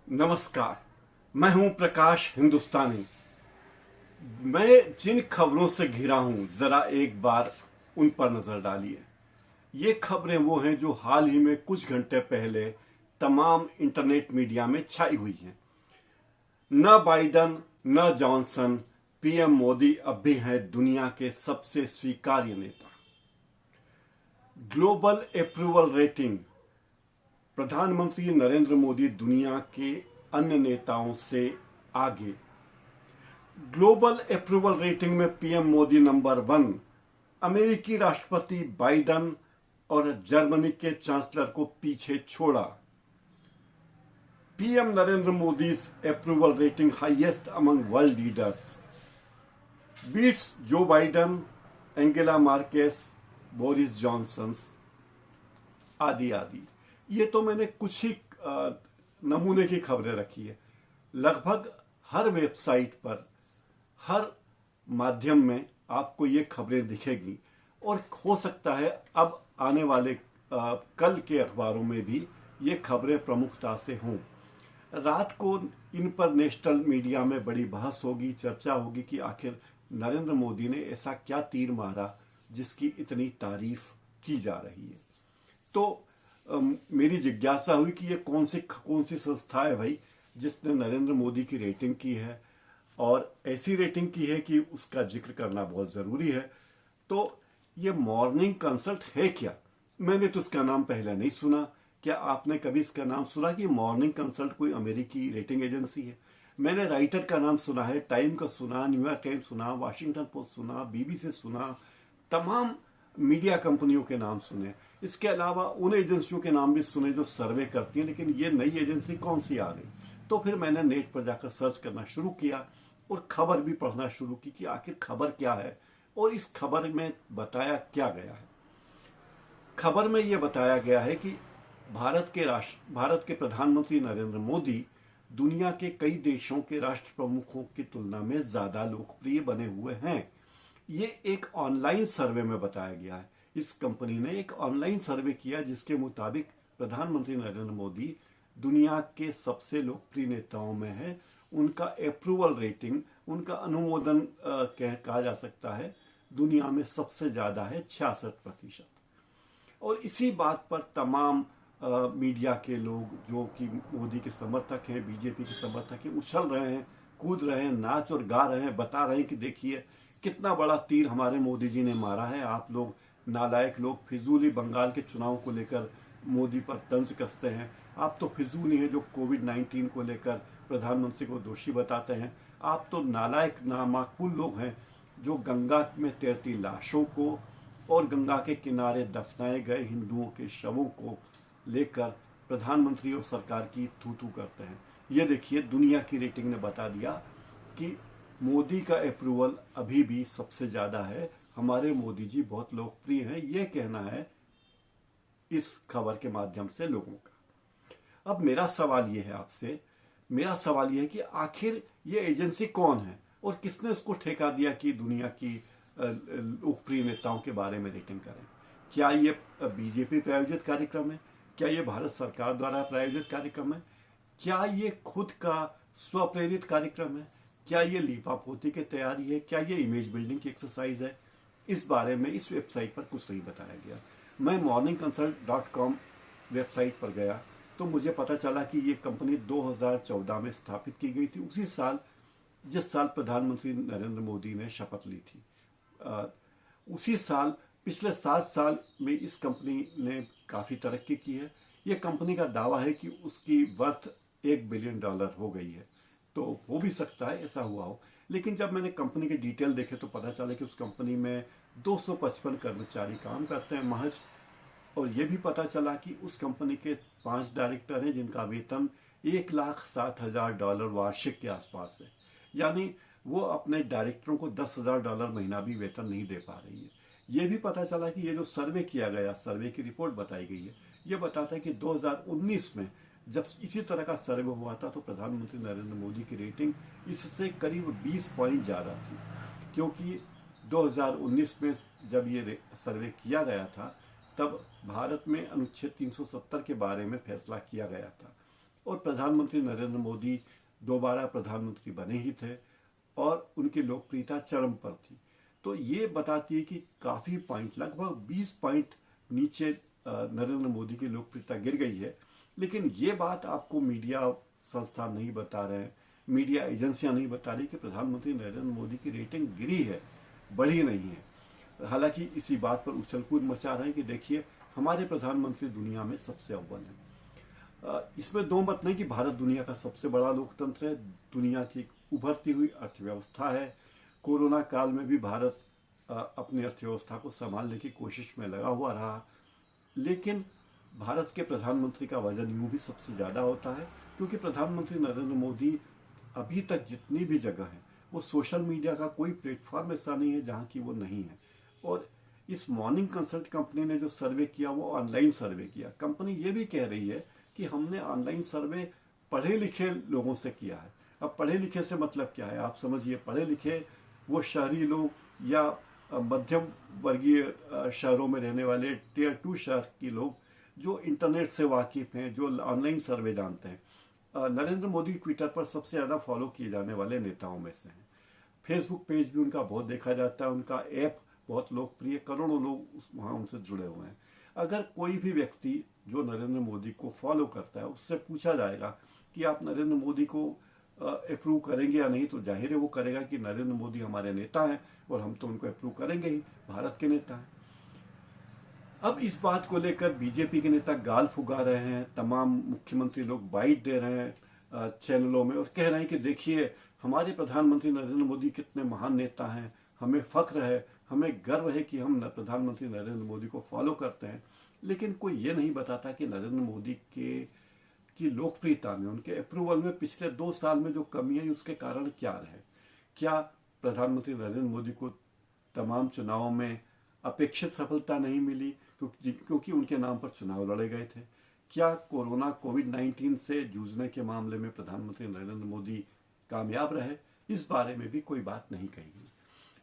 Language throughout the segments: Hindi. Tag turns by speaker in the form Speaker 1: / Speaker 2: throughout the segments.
Speaker 1: नमस्कार। मैं हूं प्रकाश हिंदुस्तानी। मैं जिन खबरों से घिरा हूं जरा एक बार उन पर नजर डालिए। ये खबरें वो हैं जो हाल ही में कुछ घंटे पहले तमाम इंटरनेट मीडिया में छाई हुई हैं। न बाइडन न जॉनसन, पीएम मोदी अब भी हैं दुनिया के सबसे स्वीकार्य नेता। ग्लोबल अप्रूवल रेटिंग, प्रधानमंत्री नरेंद्र मोदी दुनिया के अन्य नेताओं से आगे। ग्लोबल अप्रूवल रेटिंग में पीएम मोदी नंबर 1, अमेरिकी राष्ट्रपति बाइडन और जर्मनी के चांसलर को पीछे छोड़ा। पीएम नरेंद्र मोदी's approval rating highest among world leaders, beats Joe Biden, Angela Merkel, Boris Johnson आदि आदि। ये तो मैंने कुछ ही नमूने की खबरें रखी है। लगभग हर वेबसाइट पर, हर माध्यम में आपको ये खबरें दिखेगी और हो सकता है अब आने वाले कल के अखबारों में भी ये खबरें प्रमुखता से हों। रात को इन पर नेशनल मीडिया में बड़ी बहस होगी, चर्चा होगी कि आखिर नरेंद्र मोदी ने ऐसा क्या तीर मारा जिसकी इतनी तारीफ की जा रही है। तो मेरी जिज्ञासा हुई कि ये कौन सी संस्था है भाई जिसने नरेंद्र मोदी की रेटिंग की है और ऐसी रेटिंग की है कि उसका जिक्र करना बहुत जरूरी है। तो ये मॉर्निंग कंसल्ट है क्या? मैंने तो इसका नाम पहले नहीं सुना। क्या आपने कभी इसका नाम सुना कि मॉर्निंग कंसल्ट कोई अमेरिकी रेटिंग एजेंसी है? मैंने राइटर का नाम सुना है, टाइम का सुना, न्यूयॉर्क टाइम्स सुना, वाशिंगटन पोस्ट सुना, बीबीसी सुना, तमाम मीडिया कंपनियों के नाम सुने। इसके अलावा उन एजेंसियों के नाम भी सुने जो सर्वे करती हैं, लेकिन ये नई एजेंसी कौन सी आ गई? तो फिर मैंने नेट पर जाकर सर्च करना शुरू किया और खबर भी पढ़ना शुरू की कि आखिर खबर क्या है और इस खबर में बताया क्या गया है। खबर में यह बताया गया है कि भारत के प्रधानमंत्री नरेंद्र मोदी दुनिया के कई देशों के राष्ट्र प्रमुखों की तुलना में ज्यादा लोकप्रिय बने हुए हैं। ये एक ऑनलाइन सर्वे में बताया गया है। इस कंपनी ने एक ऑनलाइन सर्वे किया जिसके मुताबिक प्रधानमंत्री नरेंद्र मोदी दुनिया के सबसे लोकप्रिय नेताओं में है। उनका अप्रूवल रेटिंग, उनका अनुमोदन कहा जा सकता है, दुनिया में सबसे ज्यादा है, 66%। और इसी बात पर तमाम मीडिया के लोग जो कि मोदी के समर्थक हैं, बीजेपी के समर्थक हैं, उछल रहे हैं, कूद रहे हैं, नाच और गा रहे हैं, बता रहे हैं कि देखिए कितना बड़ा तीर हमारे मोदी जी ने मारा है। आप लोग नालायक लोग फिजूली बंगाल के चुनाव को लेकर मोदी पर तंज कसते हैं। आप तो फिजूल हैं जो कोविड-19 को लेकर प्रधानमंत्री को दोषी बताते हैं। आप तो नालायक नामाकुल लोग हैं जो गंगा में तैरती लाशों को और गंगा के किनारे दफनाए गए हिंदुओं के शवों को लेकर प्रधानमंत्री और सरकार की थू-थू करते हैं। ये देखिए, दुनिया की रेटिंग ने बता दिया कि मोदी का अप्रूवल अभी भी सबसे ज्यादा है। हमारे मोदी जी बहुत लोकप्रिय हैं, ये कहना है इस खबर के माध्यम से लोगों का। अब मेरा सवाल ये है कि आखिर ये एजेंसी कौन है और किसने उसको ठेका दिया कि दुनिया की लोकप्रिय नेताओं के बारे में रेटिंग करें? क्या ये बीजेपी प्रायोजित कार्यक्रम है? क्या ये भारत सरकार द्वारा प्रायोजित कार्यक्रम है? क्या ये खुद का स्वप्रेरित कार्यक्रम है? क्या ये लीपापोती की तैयारी है? क्या ये इमेज बिल्डिंग की एक्सरसाइज है? इस बारे में इस वेबसाइट पर कुछ नहीं बताया गया। मैं morningconsult.com वेबसाइट पर गया तो मुझे पता चला कि ये कंपनी 2014 में स्थापित की गई थी, उसी साल जिस साल प्रधानमंत्री नरेंद्र मोदी ने शपथ ली थी। उसी साल, पिछले 7 साल में इस कंपनी ने काफी तरक्की की है। ये कंपनी का दावा है कि उसकी वर्थ $1 बिलियन हो गई है। तो हो भी सकता है ऐसा हुआ हो, लेकिन जब मैंने कंपनी के डिटेल देखे तो पता चला कि उस कंपनी में 255 कर्मचारी काम करते हैं महज। और यह भी पता चला कि उस कंपनी के 5 डायरेक्टर हैं जिनका वेतन $1,07,000 वार्षिक के आसपास है। यानी वो अपने डायरेक्टरों को $10,000 महीना भी वेतन नहीं दे पा रही है। यह भी पता चला कि ये जो सर्वे किया गया, सर्वे की रिपोर्ट बताई गई है, ये बताता है कि 2019 में जब इसी तरह का सर्वे हुआ था तो प्रधानमंत्री नरेंद्र मोदी की रेटिंग इससे करीब 20 पॉइंट ज्यादा थी, क्योंकि 2019 में जब ये सर्वे किया गया था तब भारत में अनुच्छेद 370 के बारे में फैसला किया गया था। और प्रधानमंत्री नरेंद्र मोदी दोबारा प्रधानमंत्री बने ही थे और उनकी लोकप्रियता चरम पर थी। तो ये बताती है कि काफ़ी पॉइंट, लगभग 20 पॉइंट नीचे नरेंद्र मोदी की लोकप्रियता गिर गई है। लेकिन ये बात आपको मीडिया संस्थान नहीं बता रहे हैं, मीडिया एजेंसियां नहीं बता रही कि प्रधानमंत्री नरेंद्र मोदी की रेटिंग गिरी है, बढ़ी नहीं है। हालांकि इसी बात पर उछल कूद मचा रहे हैं कि देखिए हमारे प्रधानमंत्री दुनिया में सबसे अव्वल हैं। इसमें दो मत नहीं कि भारत दुनिया का सबसे बड़ा लोकतंत्र है, दुनिया की एक उभरती हुई अर्थव्यवस्था है। कोरोना काल में भी भारत अपनी अर्थव्यवस्था को संभालने की कोशिश में लगा हुआ रहा। लेकिन भारत के प्रधानमंत्री का वजन यूं भी सबसे ज़्यादा होता है, क्योंकि प्रधानमंत्री नरेंद्र मोदी अभी तक जितनी भी जगह है, वो सोशल मीडिया का कोई प्लेटफॉर्म ऐसा नहीं है जहाँ की वो नहीं है। और इस मॉर्निंग कंसल्ट कंपनी ने जो सर्वे किया वो ऑनलाइन सर्वे किया। कंपनी ये भी कह रही है कि हमने ऑनलाइन सर्वे पढ़े लिखे लोगों से किया है। अब पढ़े लिखे से मतलब क्या है, आप समझिए। पढ़े लिखे वो शहरी लोग या मध्यम वर्गीय शहरों में रहने वाले टियर 2 शहर के लोग जो इंटरनेट से वाकिफ हैं, जो ऑनलाइन सर्वे जानते हैं। नरेंद्र मोदी ट्विटर पर सबसे ज़्यादा फॉलो किए जाने वाले नेताओं में से हैं। फेसबुक पेज भी उनका बहुत देखा जाता है, उनका ऐप बहुत लोकप्रिय, करोड़ों लोग वहाँ उनसे जुड़े हुए हैं। अगर कोई भी व्यक्ति जो नरेंद्र मोदी को फॉलो करता है उससे पूछा जाएगा कि आप नरेंद्र मोदी को अप्रूव करेंगे या नहीं, तो जाहिर है वो करेगा कि नरेंद्र मोदी हमारे नेता हैं और हम तो उनको अप्रूव करेंगे ही, भारत के नेता हैं। अब इस बात को लेकर बीजेपी के नेता गाल फुगा रहे हैं, तमाम मुख्यमंत्री लोग बाइट दे रहे हैं चैनलों में और कह रहे हैं कि देखिए हमारे प्रधानमंत्री नरेंद्र मोदी कितने महान नेता हैं, हमें फख्र है, हमें गर्व है कि हम प्रधानमंत्री नरेंद्र मोदी को फॉलो करते हैं। लेकिन कोई ये नहीं बताता कि नरेंद्र मोदी की लोकप्रियता में, उनके अप्रूवल में पिछले 2 साल में जो कमी आई उसके कारण क्या रहे। क्या प्रधानमंत्री नरेंद्र मोदी को तमाम चुनावों में अपेक्षित सफलता नहीं मिली क्योंकि उनके नाम पर चुनाव लड़े गए थे? क्या कोरोना कोविड-19 से जूझने के मामले में प्रधानमंत्री नरेंद्र मोदी कामयाब रहे? इस बारे में भी कोई बात नहीं कही गई।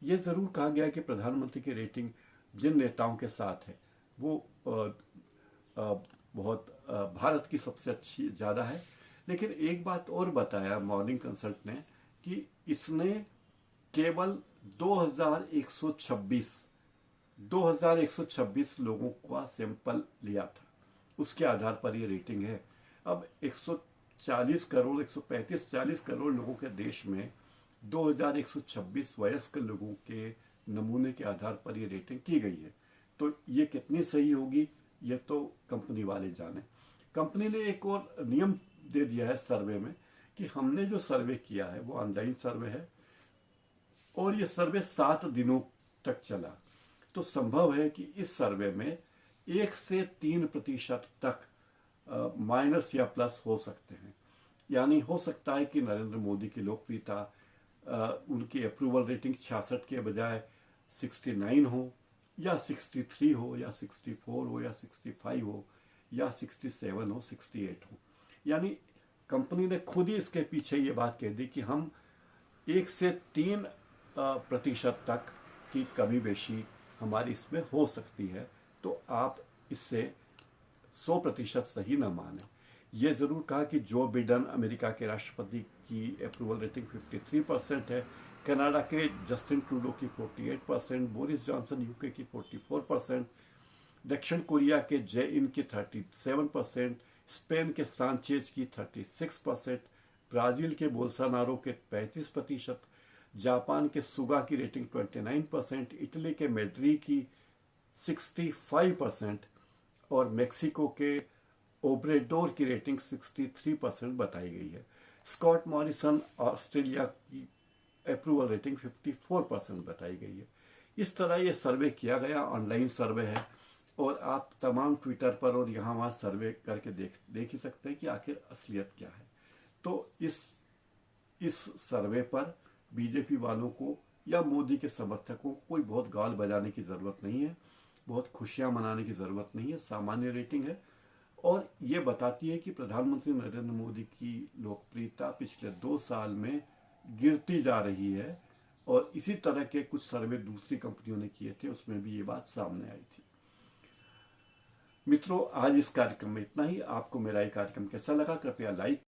Speaker 1: ये जरूर कहा गया कि प्रधानमंत्री की रेटिंग जिन नेताओं के साथ है वो बहुत भारत की सबसे अच्छी ज़्यादा है। लेकिन एक बात और बताया मॉर्निंग कंसल्ट ने कि इसने केवल 2126 लोगों का सैंपल लिया था, उसके आधार पर ये रेटिंग है। अब 135 करोड़ लोगों के देश में 2126 वयस्क लोगों के नमूने के आधार पर ये रेटिंग की गई है। तो ये कितनी सही होगी ये तो कंपनी वाले जाने। कंपनी ने एक और नियम दे दिया है सर्वे में कि हमने जो सर्वे किया है वो ऑनलाइन सर्वे है और ये सर्वे 7 दिनों तक चला। तो संभव है कि इस सर्वे में 1 से 3% तक माइनस या प्लस हो सकते हैं। यानी हो सकता है कि नरेंद्र मोदी की लोकप्रियता उनकी अप्रूवल रेटिंग 66 के बजाय 69 हो या 63 हो या 64 हो या 65 हो या 67 हो, 68 हो। यानी कंपनी ने खुद ही इसके पीछे ये बात कह दी कि हम 1 से 3% तक की कमी बेशी हमारी इसमें हो सकती है। तो आप इससे 100% सही न माने। ये जरूर कहा कि जो बिडेन अमेरिका के राष्ट्रपति की अप्रूवल रेटिंग 53% है, कनाडा के जस्टिन ट्रूडो की 48%, बोरिस जॉनसन यूके की 44%, दक्षिण कोरिया के जे इन की 37%, स्पेन के सांचेज की 36%, ब्राजील के बोल्सोनारो के 35%, जापान के सुगा की रेटिंग 29%, इटली के मेड्री की 65% और मेक्सिको के ओब्रेडोर की रेटिंग 63% बताई गई है। स्कॉट मॉरिसन ऑस्ट्रेलिया की अप्रूवल रेटिंग 54% बताई गई है। इस तरह ये सर्वे किया गया, ऑनलाइन सर्वे है और आप तमाम ट्विटर पर और यहाँ वहाँ सर्वे करके देख ही सकते हैं कि आखिर असलियत क्या है। तो इस सर्वे पर बीजेपी वालों को या मोदी के समर्थकों को कोई बहुत गाल बजाने की ज़रूरत नहीं है, बहुत खुशियां मनाने की ज़रूरत नहीं है। सामान्य रेटिंग है और ये बताती है कि प्रधानमंत्री नरेंद्र मोदी की लोकप्रियता पिछले 2 साल में गिरती जा रही है और इसी तरह के कुछ सर्वे दूसरी कंपनियों ने किए थे, उसमें भी ये बात सामने आई थी। मित्रों, आज इस कार्यक्रम में इतना ही। आपको मेरा ये कार्यक्रम कैसा लगा, कृपया लाइक